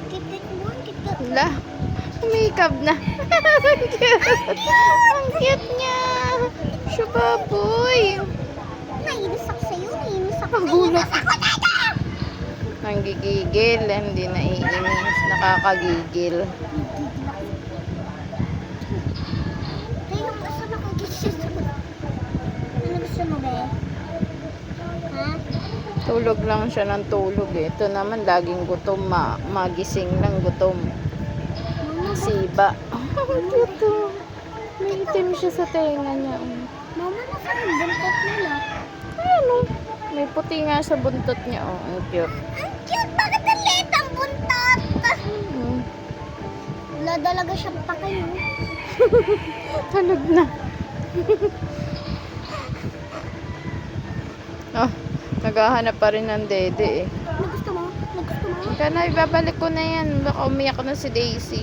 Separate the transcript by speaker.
Speaker 1: Kit-kit mo, kit-kit.
Speaker 2: Wala. Makeup na. Ang cute. Ang cute niya. Siya baboy.
Speaker 1: Nainis ako sa'yo, nainis ako sa'yo.
Speaker 2: Magulat.
Speaker 1: Nasa ko tayo!
Speaker 2: Nanggigigil. Hindi naiinis. Nakakagigil.
Speaker 1: Tayo, gusto mo kagising. Ano gusto mo, be? Ha?
Speaker 2: Tulog lang siya ng tulog eh. Ito naman laging gutom. Magising lang gutom.
Speaker 1: Mama,
Speaker 2: Siba. Ang cute oh. May itim siya sa tenga niya.
Speaker 1: mama, nasa yung buntot nila?
Speaker 2: Ayan oh. May puti nga sa buntot niya oh. Ang cute.
Speaker 1: Ang cute! Bakit ang liit ang buntot?
Speaker 2: Mm.
Speaker 1: Wala talaga siyang pakay, no?
Speaker 2: Tulog na. Oh, naghahanap pa rin ng dede eh.
Speaker 1: Ano gusto mo? Ano gusto mo?
Speaker 2: Kaya na, ibabalik ko na yan. Baka umiyak na si Daisy.